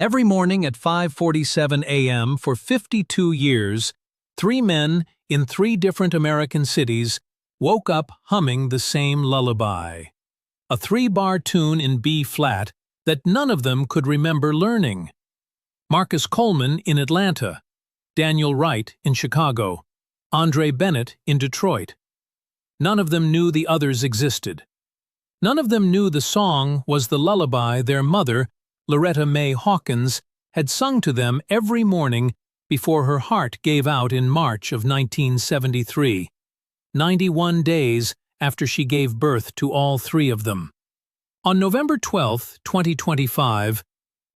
Every morning at 5:47 a.m. for 52 years, three men in three different American cities woke up humming the same lullaby. A three-bar tune in B-flat that none of them could remember learning. Marcus Coleman in Atlanta, Daniel Wright in Chicago, Andre Bennett in Detroit. None of them knew the others existed. None of them knew the song was the lullaby their mother, Loretta Mae Hawkins, had sung to them every morning before her heart gave out in March of 1973, 91 days after she gave birth to all three of them. On November 12, 2025,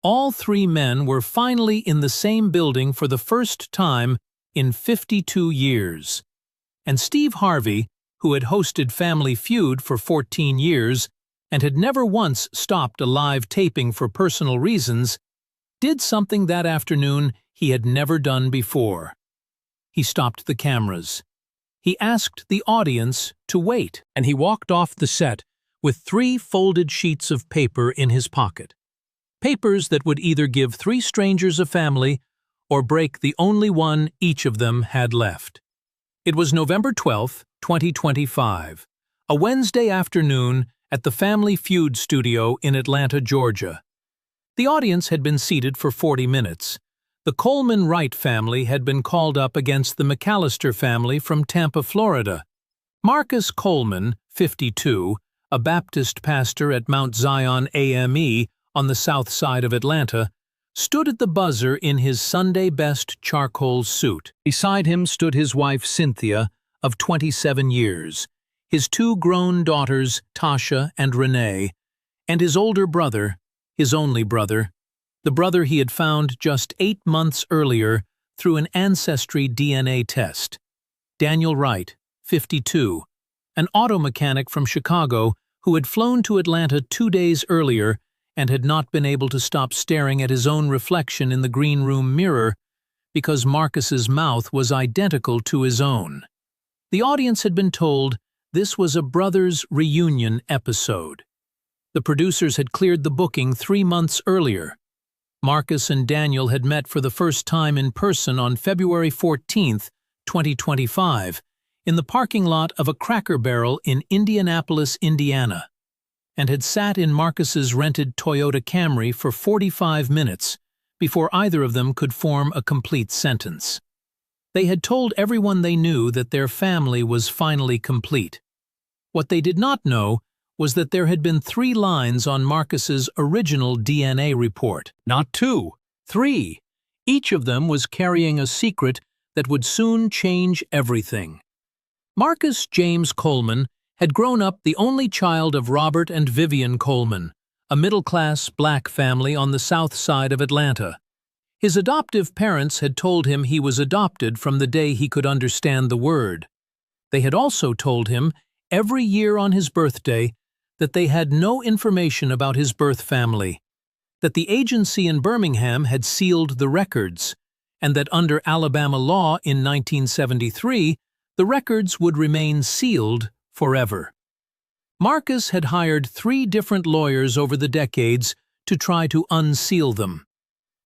all three men were finally in the same building for the first time in 52 years. And Steve Harvey, who had hosted Family Feud for 14 years and had never once stopped a live taping for personal reasons, did something that afternoon he had never done before. He stopped the cameras. He asked the audience to wait, and he walked off the set with 3 folded sheets of paper in his pocket. Papers that would either give 3 strangers a family or break the only one each of them had left. It was November 12, 2025, a Wednesday afternoon at the Family Feud studio in Atlanta, Georgia. The audience had been seated for 40 minutes. The Coleman-Wright family had been called up against the McAllister family from Tampa, Florida. Marcus Coleman, 52, a Baptist pastor at Mount Zion AME on the south side of Atlanta, stood at the buzzer in his Sunday-best charcoal suit. Beside him stood his wife Cynthia, of 27 years, his 2 grown daughters, Tasha and Renee, and his older brother, his only brother, the brother he had found just 8 months earlier through an ancestry DNA test. Daniel Wright, 52, an auto mechanic from Chicago who had flown to Atlanta 2 days earlier and had not been able to stop staring at his own reflection in the green room mirror because Marcus's mouth was identical to his own. The audience had been told this was a brothers' reunion episode. The producers had cleared the booking 3 months earlier. Marcus and Daniel had met for the first time in person on February 14, 2025, in the parking lot of a Cracker Barrel in Indianapolis, Indiana, and had sat in Marcus's rented Toyota Camry for 45 minutes before either of them could form a complete sentence. They had told everyone they knew that their family was finally complete. What they did not know was that there had been 3 lines on Marcus's original DNA report. Not 2, 3. Each of them was carrying a secret that would soon change everything. Marcus James Coleman had grown up the only child of Robert and Vivian Coleman, a middle-class black family on the south side of Atlanta. His adoptive parents had told him he was adopted from the day he could understand the word. They had also told him every year on his birthday that they had no information about his birth family, that the agency in Birmingham had sealed the records, and that under Alabama law in 1973, the records would remain sealed forever. Marcus had hired 3 different lawyers over the decades to try to unseal them.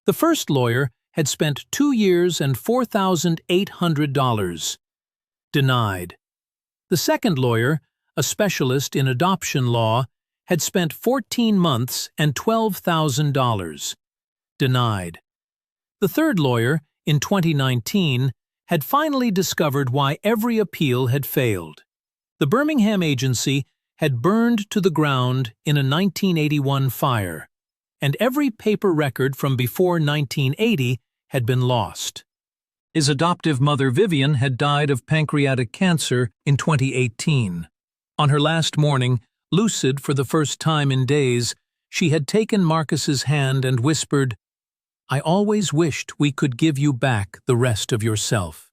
The first lawyer had spent 2 years and $4,800. Denied. The second lawyer, a specialist in adoption law, had spent 14 months and $12,000. Denied. The third lawyer, in 2019, had finally discovered why every appeal had failed. The Birmingham agency had burned to the ground in a 1981 fire, and every paper record from before 1980 had been lost. His adoptive mother Vivian had died of pancreatic cancer in 2018. On her last morning, lucid for the first time in days, she had taken Marcus's hand and whispered, "I always wished we could give you back the rest of yourself."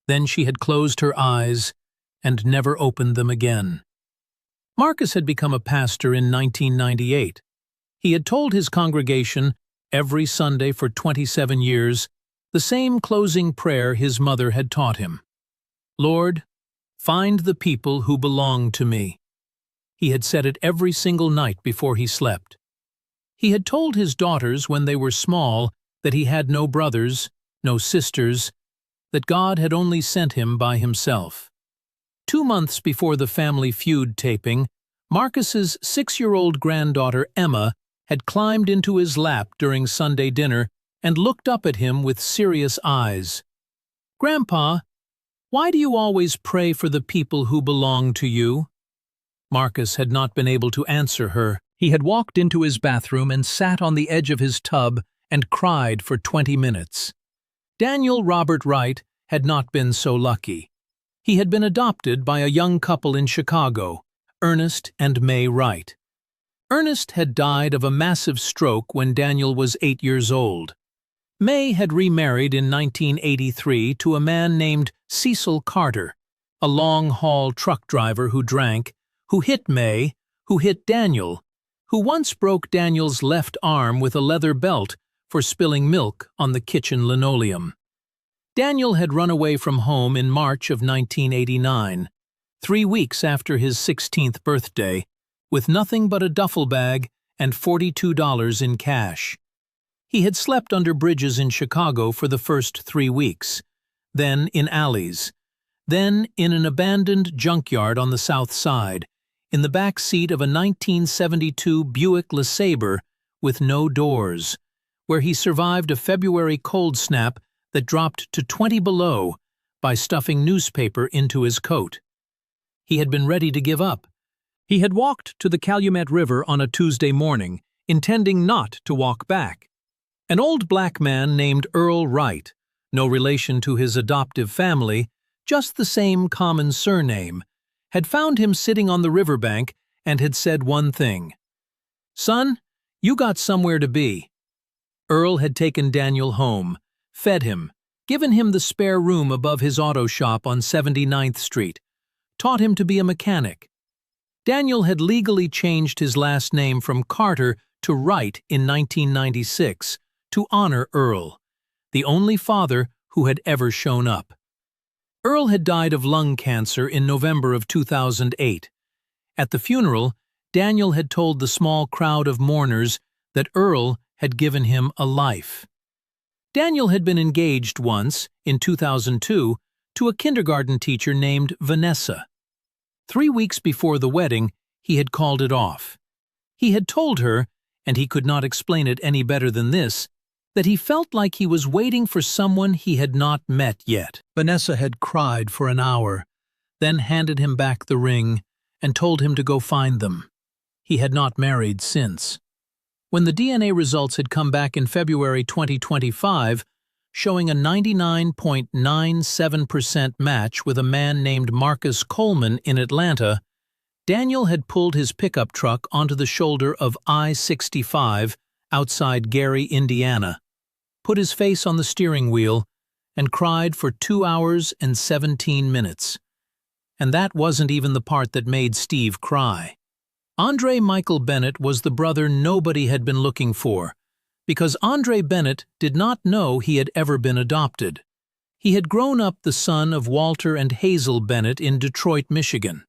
Then she had closed her eyes and never opened them again. Marcus had become a pastor in 1998. He had told his congregation, every Sunday for 27 years, the same closing prayer his mother had taught him. "Lord, find the people who belong to me." He had said it every single night before he slept. He had told his daughters when they were small that he had no brothers, no sisters, that God had only sent him by himself. 2 months before the Family Feud taping, Marcus's 6-year-old granddaughter Emma had climbed into his lap during Sunday dinner and looked up at him with serious eyes. "Grandpa, why do you always pray for the people who belong to you?" Marcus had not been able to answer her. He had walked into his bathroom and sat on the edge of his tub and cried for 20 minutes. Daniel Robert Wright had not been so lucky. He had been adopted by a young couple in Chicago, Ernest and May Wright. Ernest had died of a massive stroke when Daniel was 8 years old. May had remarried in 1983 to a man named Cecil Carter, a long-haul truck driver who drank, who hit May, who hit Daniel, who once broke Daniel's left arm with a leather belt for spilling milk on the kitchen linoleum. Daniel had run away from home in March of 1989, 3 weeks after his 16th birthday, with nothing but a duffel bag and $42 in cash. He had slept under bridges in Chicago for the first 3 weeks, then in alleys, then in an abandoned junkyard on the south side, in the back seat of a 1972 Buick LeSabre with no doors, where he survived a February cold snap that dropped to 20 below by stuffing newspaper into his coat. He had been ready to give up. He had walked to the Calumet River on a Tuesday morning, intending not to walk back. An old black man named Earl Wright, no relation to his adoptive family, just the same common surname, had found him sitting on the riverbank and had said one thing: "Son, you got somewhere to be." Earl had taken Daniel home, fed him, given him the spare room above his auto shop on 79th Street, taught him to be a mechanic. Daniel had legally changed his last name from Carter to Wright in 1996 to honor Earl, the only father who had ever shown up. Earl had died of lung cancer in November of 2008. At the funeral, Daniel had told the small crowd of mourners that Earl had given him a life. Daniel had been engaged once, in 2002, to a kindergarten teacher named Vanessa. 3 weeks before the wedding, he had called it off. He had told her, and he could not explain it any better than this, that he felt like he was waiting for someone he had not met yet. Vanessa had cried for an hour, then handed him back the ring and told him to go find them. He had not married since. When the DNA results had come back in February 2025, showing a 99.97% match with a man named Marcus Coleman in Atlanta, Daniel had pulled his pickup truck onto the shoulder of I-65 outside Gary, Indiana, put his face on the steering wheel, and cried for 2 hours and 17 minutes. And that wasn't even the part that made Steve cry. Andre Michael Bennett was the brother nobody had been looking for, because Andre Bennett did not know he had ever been adopted. He had grown up the son of Walter and Hazel Bennett in Detroit, Michigan.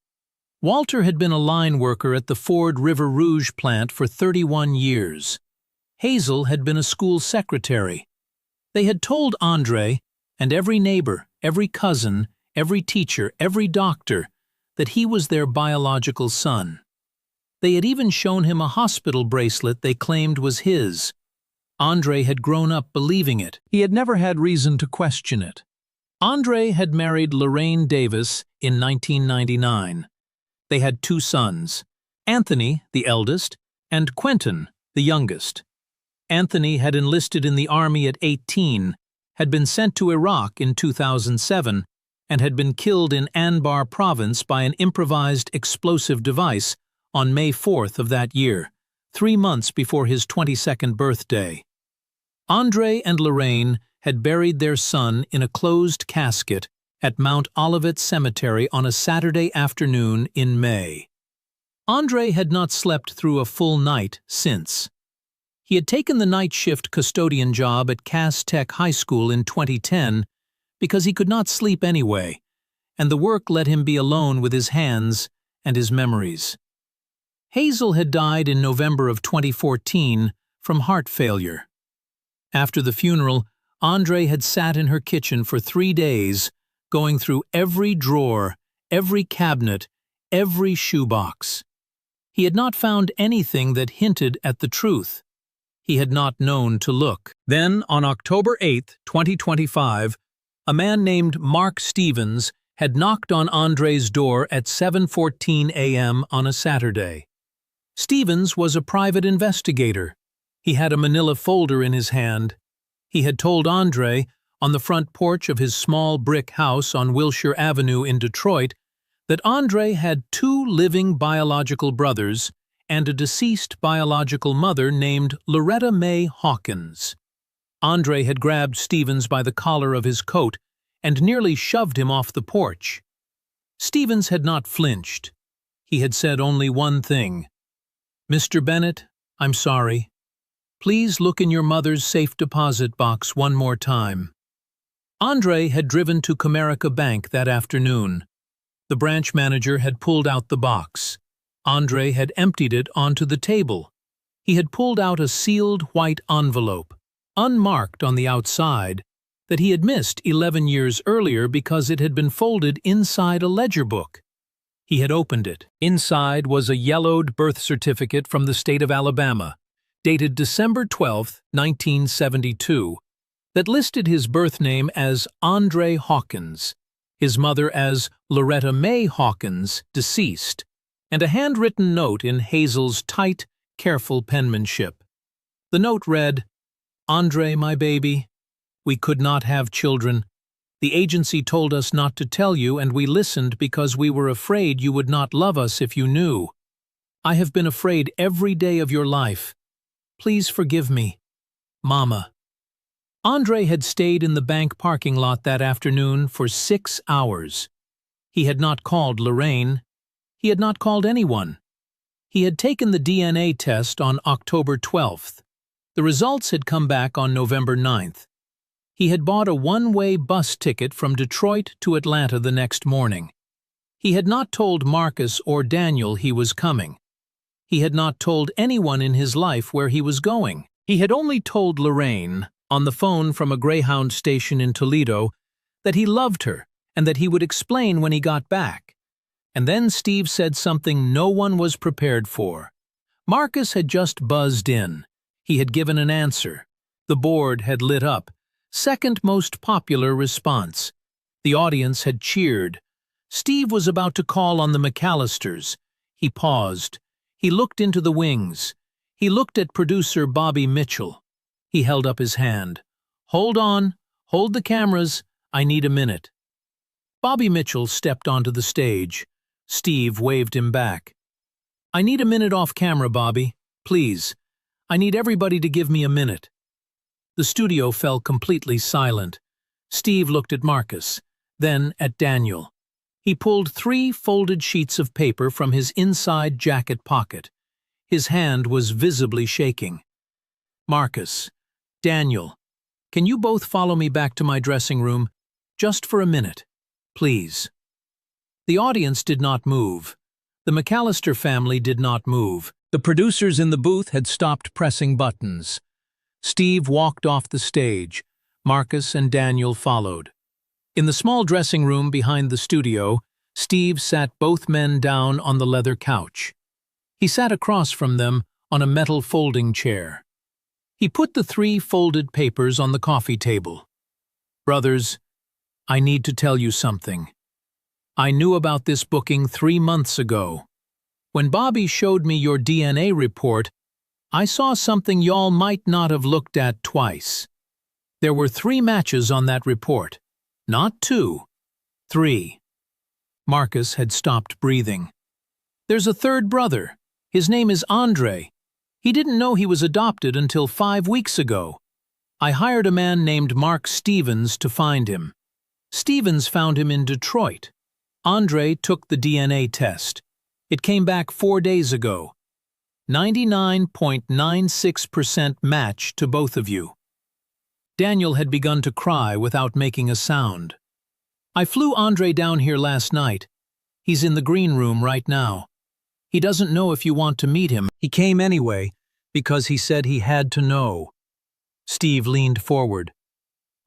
Walter had been a line worker at the Ford River Rouge plant for 31 years. Hazel had been a school secretary. They had told Andre, and every neighbor, every cousin, every teacher, every doctor, that he was their biological son. They had even shown him a hospital bracelet they claimed was his. Andre had grown up believing it. He had never had reason to question it. Andre had married Lorraine Davis in 1999. They had 2 sons, Anthony, the eldest, and Quentin, the youngest. Anthony had enlisted in the Army at 18, had been sent to Iraq in 2007, and had been killed in Anbar province by an improvised explosive device on May 4th of that year, 3 months before his 22nd birthday. Andre and Lorraine had buried their son in a closed casket at Mount Olivet Cemetery on a Saturday afternoon in May. Andre had not slept through a full night since. He had taken the night shift custodian job at Cass Tech High School in 2010 because he could not sleep anyway, and the work let him be alone with his hands and his memories. Hazel had died in November of 2014 from heart failure. After the funeral, Andre had sat in her kitchen for 3 days, going through every drawer, every cabinet, every shoebox. He had not found anything that hinted at the truth. He had not known to look. Then, on October 8, 2025, a man named Mark Stevens had knocked on Andre's door at 7:14 a.m. on a Saturday. Stevens was a private investigator. He had a manila folder in his hand. He had told Andre, on the front porch of his small brick house on Wilshire Avenue in Detroit, that Andre had 2 living biological brothers and a deceased biological mother named Loretta Mae Hawkins. Andre had grabbed Stevens by the collar of his coat and nearly shoved him off the porch. Stevens had not flinched. He had said only one thing. "Mr. Bennett, I'm sorry. Please look in your mother's safe deposit box one more time." Andre had driven to Comerica Bank that afternoon. The branch manager had pulled out the box. Andre had emptied it onto the table. He had pulled out a sealed white envelope, unmarked on the outside, that he had missed 11 years earlier because it had been folded inside a ledger book. He had opened it. Inside was a yellowed birth certificate from the state of Alabama, dated December 12, 1972, that listed his birth name as Andre Hawkins, his mother as Loretta Mae Hawkins, deceased, and a handwritten note in Hazel's tight, careful penmanship. The note read, "Andre, my baby, we could not have children. The agency told us not to tell you, and we listened because we were afraid you would not love us if you knew. I have been afraid every day of your life. Please forgive me. Mama." Andre had stayed in the bank parking lot that afternoon for 6 hours. He had not called Lorraine. He had not called anyone. He had taken the DNA test on October 12th. The results had come back on November 9th. He had bought a one-way bus ticket from Detroit to Atlanta the next morning. He had not told Marcus or Daniel he was coming. He had not told anyone in his life where he was going. He had only told Lorraine, on the phone from a Greyhound station in Toledo, that he loved her and that he would explain when he got back. And then Steve said something no one was prepared for. Marcus had just buzzed in. He had given an answer. The board had lit up. Second most popular response. The audience had cheered. Steve was about to call on the McAllisters. He paused. He looked into the wings. He looked at producer Bobby Mitchell. He held up his hand. "Hold on. Hold the cameras. I need a minute." Bobby Mitchell stepped onto the stage. Steve waved him back. "I need a minute off camera, Bobby. Please. I need everybody to give me a minute." The studio fell completely silent. Steve looked at Marcus, then at Daniel. He pulled 3 folded sheets of paper from his inside jacket pocket. His hand was visibly shaking. "Marcus, Daniel, can you both follow me back to my dressing room? Just for a minute, please." The audience did not move. The McAllister family did not move. The producers in the booth had stopped pressing buttons. Steve walked off the stage. Marcus and Daniel followed. In the small dressing room behind the studio, Steve sat both men down on the leather couch. He sat across from them on a metal folding chair. He put the 3 folded papers on the coffee table. "Brothers, I need to tell you something. I knew about this booking 3 months ago. When Bobby showed me your DNA report, I saw something y'all might not have looked at twice. There were 3 matches on that report. Not 2. 3. Marcus had stopped breathing. "There's a 3rd brother. His name is Andre. He didn't know he was adopted until 5 weeks ago. I hired a man named Mark Stevens to find him. Stevens found him in Detroit. Andre took the DNA test. It came back 4 days ago. 99.96% match to both of you." Daniel had begun to cry without making a sound. "I flew Andre down here last night. He's in the green room right now. He doesn't know if you want to meet him. He came anyway. because he said he had to know. Steve leaned forward.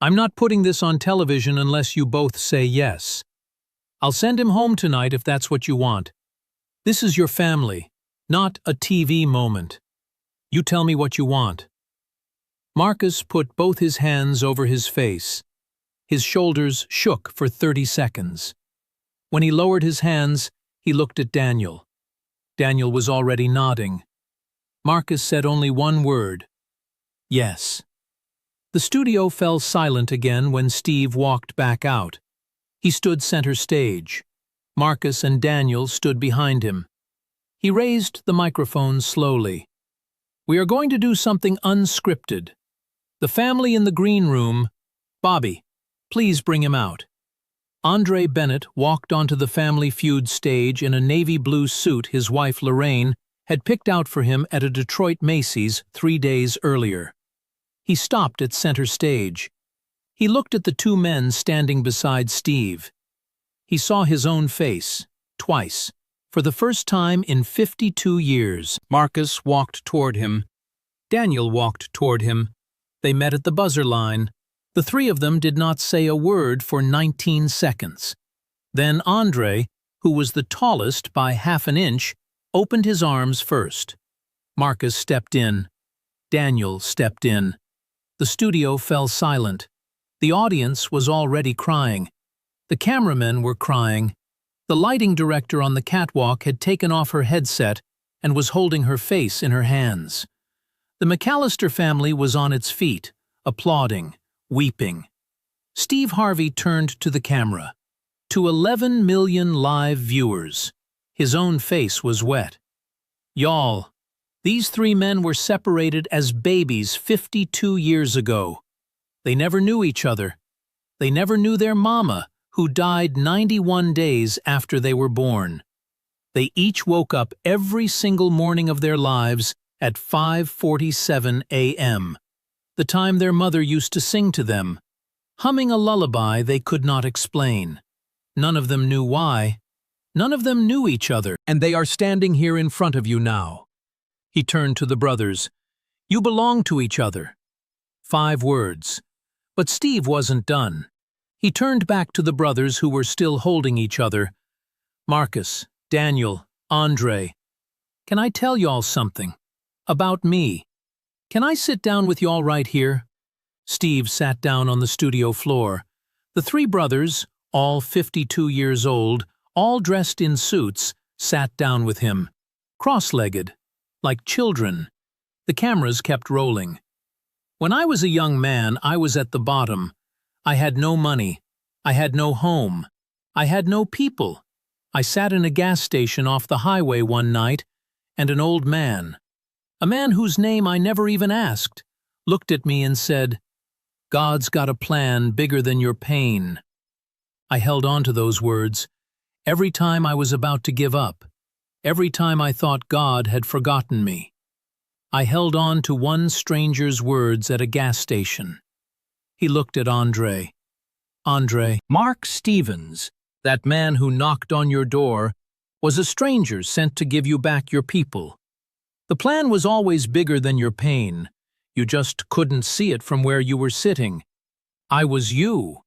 I'm not putting this on television unless you both say yes. I'll send him home tonight if that's what you want. This is your family, not a TV moment. You tell me what you want. Marcus put both his hands over his face. His shoulders shook for 30 seconds. When he lowered his hands, he looked at Daniel. Daniel was already nodding. Marcus said only one word. Yes. The studio fell silent again when Steve walked back out. He stood center stage. Marcus and Daniel stood behind him. He raised the microphone slowly. We are going to do something unscripted. The family in the green room. Bobby, please bring him out. Andre Bennett walked onto the Family Feud stage in a navy blue suit his wife Lorraine had picked out for him at a Detroit Macy's 3 days earlier. He stopped at center stage. He looked at the two men standing beside Steve. He saw his own face, twice, for the first time in 52 years. Marcus walked toward him. Daniel walked toward him. They met at the buzzer line. The three of them did not say a word for 19 seconds. Then Andre, who was the tallest by half an inch, opened his arms first. Marcus stepped in. Daniel stepped in. The studio fell silent. The audience was already crying. The cameramen were crying. The lighting director on the catwalk had taken off her headset and was holding her face in her hands. The McAllister family was on its feet, applauding, weeping. Steve Harvey turned to the camera. To 11 million live viewers. His own face was wet. Y'all, these three men were separated as babies 52 years ago. They never knew each other. They never knew their mama, who died 91 days after they were born. They each woke up every single morning of their lives at 5:47 a.m., the time their mother used to sing to them, humming a lullaby they could not explain. None of them knew why. None of them knew each other, and they are standing here in front of you now. He turned to the brothers. You belong to each other. 5 words. But Steve wasn't done. He turned back to the brothers who were still holding each other. Marcus, Daniel, Andre, can I tell y'all something? About me. Can I sit down with y'all right here? Steve sat down on the studio floor. The 3 brothers, all 52 years old, all dressed in suits, sat down with him, cross-legged, like children. The cameras kept rolling. When I was a young man, I was at the bottom. I had no money. I had no home. I had no people. I sat in a gas station off the highway one night, and an old man, a man whose name I never even asked, looked at me and said, God's got a plan bigger than your pain. I held on to those words. Every time I was about to give up, every time I thought God had forgotten me, I held on to one stranger's words at a gas station. He looked at Andre. Andre, Mark Stevens, that man who knocked on your door, was a stranger sent to give you back your people. The plan was always bigger than your pain. You just couldn't see it from where you were sitting. I was you.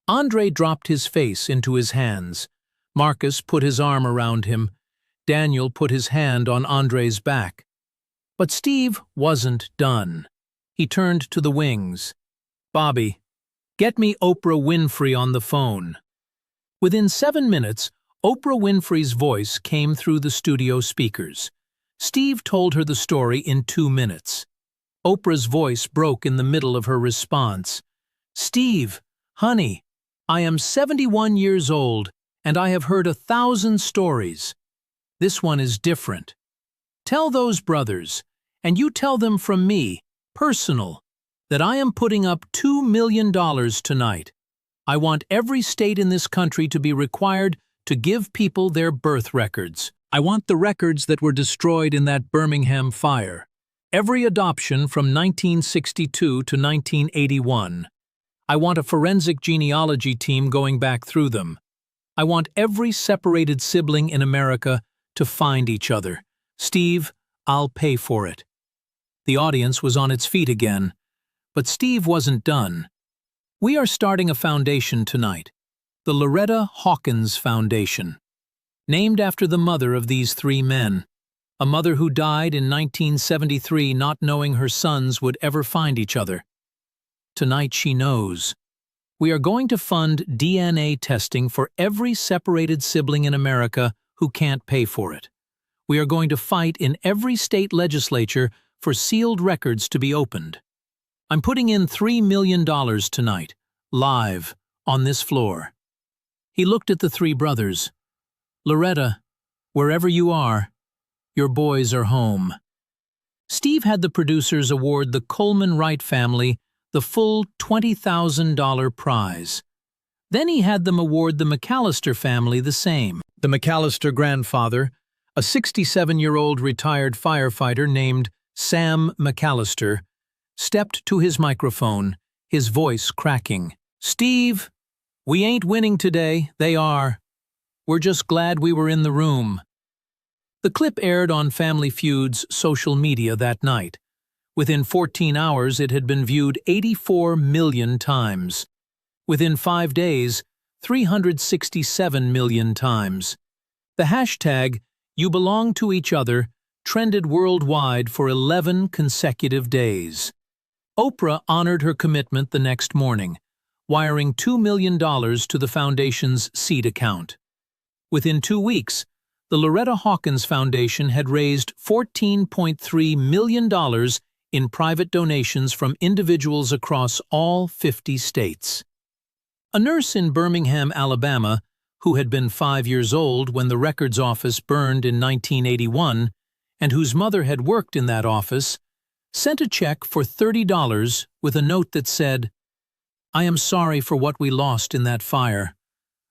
Andre dropped his face into his hands. Marcus put his arm around him. Daniel put his hand on Andre's back. But Steve wasn't done. He turned to the wings. Bobby, get me Oprah Winfrey on the phone. Within 7 minutes, Oprah Winfrey's voice came through the studio speakers. Steve told her the story in 2 minutes. Oprah's voice broke in the middle of her response. Steve, honey, I am 71 years old, and I have heard 1,000 stories. This one is different. Tell those brothers, and you tell them from me, personal, that I am putting up $2 million tonight. I want every state in this country to be required to give people their birth records. I want the records that were destroyed in that Birmingham fire. Every adoption from 1962 to 1981. I want a forensic genealogy team going back through them. I want every separated sibling in America to find each other. Steve, I'll pay for it. The audience was on its feet again. But Steve wasn't done. We are starting a foundation tonight, the Loretta Hawkins Foundation, named after the mother of these three men, a mother who died in 1973 not knowing her sons would ever find each other. Tonight she knows. We are going to fund DNA testing for every separated sibling in America who can't pay for it. We are going to fight in every state legislature for sealed records to be opened. I'm putting in $3 million tonight, live, on this floor. He looked at the three brothers. Loretta, wherever you are, your boys are home. Steve had the producers award the Coleman Wright family the full $20,000 prize. Then he had them award the McAllister family the same. The McAllister grandfather, a 67-year-old retired firefighter named Sam McAllister, stepped to his microphone, his voice cracking. Steve, we ain't winning today, they are. We're just glad we were in the room. The clip aired on Family Feud's social media that night. Within 14 hours, it had been viewed 84 million times. Within 5 days, 367 million times. The hashtag, You Belong to Each Other, trended worldwide for 11 consecutive days. Oprah honored her commitment the next morning, wiring $2 million to the foundation's seed account. Within 2 weeks, the Loretta Hawkins Foundation had raised $14.3 million in private donations from individuals across all 50 states. A nurse in Birmingham, Alabama, who had been 5 years old when the records office burned in 1981 and whose mother had worked in that office, sent a check for $30 with a note that said, I am sorry for what we lost in that fire.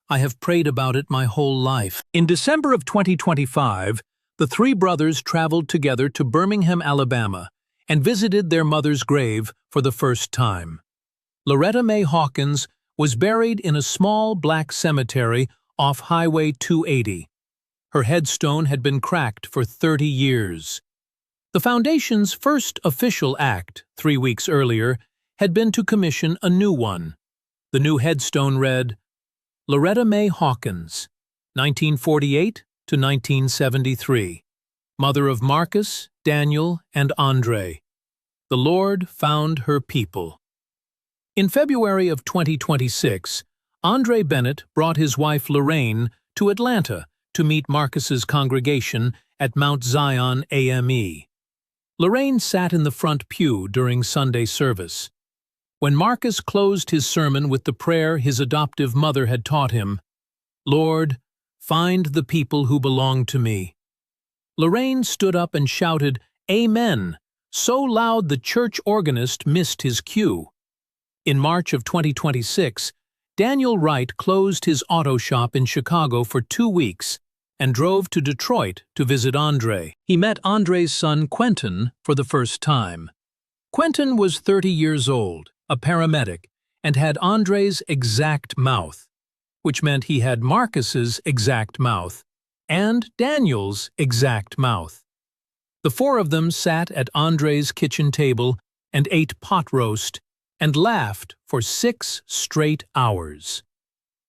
I have prayed about it my whole life. In December of 2025, the three brothers traveled together to Birmingham, Alabama, and visited their mother's grave for the first time. Loretta Mae Hawkins was buried in a small black cemetery off Highway 280. Her headstone had been cracked for 30 years. The foundation's first official act, 3 weeks earlier, had been to commission a new one. The new headstone read, Loretta Mae Hawkins, 1948 to 1973, mother of Marcus, Daniel, and Andre. The Lord found her people. In February of 2026, Andre Bennett brought his wife Lorraine to Atlanta to meet Marcus's congregation at Mount Zion AME. Lorraine sat in the front pew during Sunday service. When Marcus closed his sermon with the prayer his adoptive mother had taught him, Lord, find the people who belong to me, Lorraine stood up and shouted, Amen, so loud the church organist missed his cue. In March of 2026, Daniel Wright closed his auto shop in Chicago for 2 weeks and drove to Detroit to visit Andre. He met Andre's son Quentin for the first time. Quentin was 30 years old, a paramedic, and had Andre's exact mouth, which meant he had Marcus's exact mouth and Daniel's exact mouth. The four of them sat at Andre's kitchen table and ate pot roast and laughed for 6 straight hours.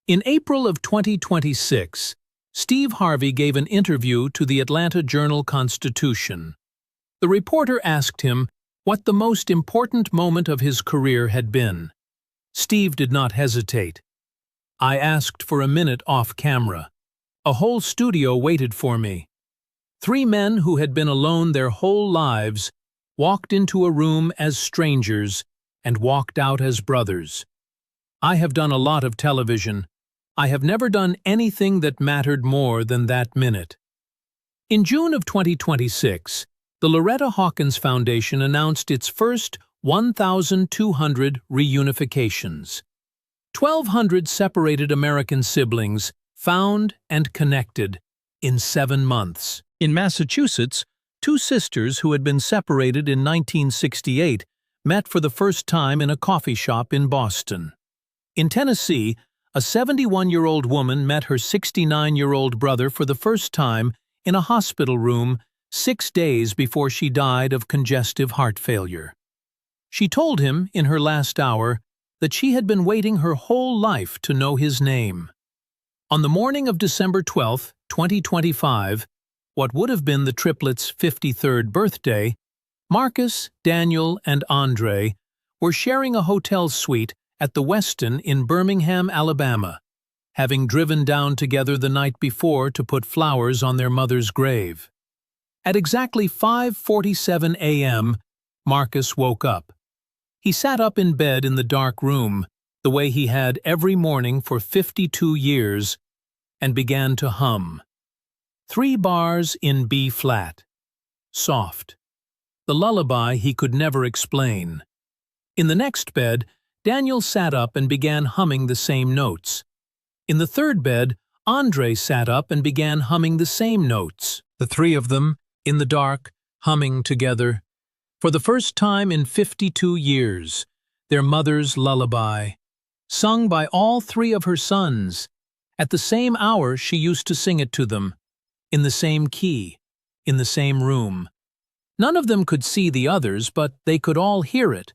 In April of 2026, Steve Harvey gave an interview to the Atlanta Journal-Constitution. The reporter asked him what the most important moment of his career had been. Steve did not hesitate. I asked for a minute off camera. A whole studio waited for me. 3 men who had been alone their whole lives walked into a room as strangers and walked out as brothers. I have done a lot of television. I have never done anything that mattered more than that minute. In June of 2026, the Loretta Hawkins Foundation announced its first 1,200 reunifications. 1,200 separated American siblings found and connected in 7 months. In Massachusetts, 2 sisters who had been separated in 1968 met for the first time in a coffee shop in Boston. In Tennessee, a 71-year-old woman met her 69-year-old brother for the first time in a hospital room 6 days before she died of congestive heart failure. She told him, in her last hour, that she had been waiting her whole life to know his name. On the morning of December 12, 2025, what would have been the triplets' 53rd birthday, Marcus, Daniel, and Andre were sharing a hotel suite at the Westin in Birmingham, Alabama, having driven down together the night before to put flowers on their mother's grave. At exactly 5:47 a.m., Marcus woke up. He sat up in bed in the dark room, the way he had every morning for 52 years, and began to hum. 3 bars in B-flat. Soft. The lullaby he could never explain. In the next bed, Daniel sat up and began humming the same notes. In the third bed, Andre sat up and began humming the same notes. The 3 of them, in the dark, humming together. For the first time in 52 years, their mother's lullaby, sung by all 3 of her sons. At the same hour she used to sing it to them, in the same key, in the same room. None of them could see the others, but they could all hear it.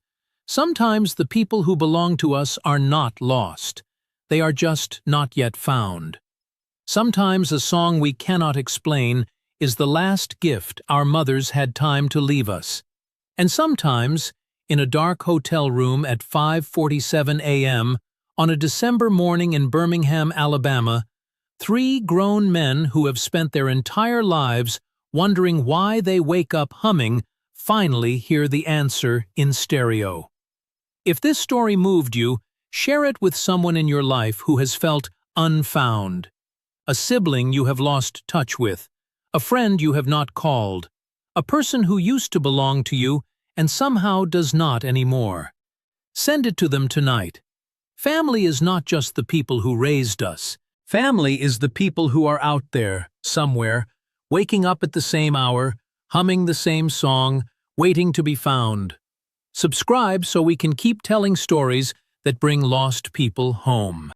Sometimes the people who belong to us are not lost. They are just not yet found. Sometimes a song we cannot explain is the last gift our mothers had time to leave us. And sometimes, in a dark hotel room at 5:47 a.m., on a December morning in Birmingham, Alabama, 3 grown men who have spent their entire lives wondering why they wake up humming finally hear the answer in stereo. If this story moved you, share it with someone in your life who has felt unfound. A sibling you have lost touch with, a friend you have not called, a person who used to belong to you and somehow does not anymore. Send it to them tonight. Family is not just the people who raised us. Family is the people who are out there, somewhere, waking up at the same hour, humming the same song, waiting to be found. Subscribe so we can keep telling stories that bring lost people home.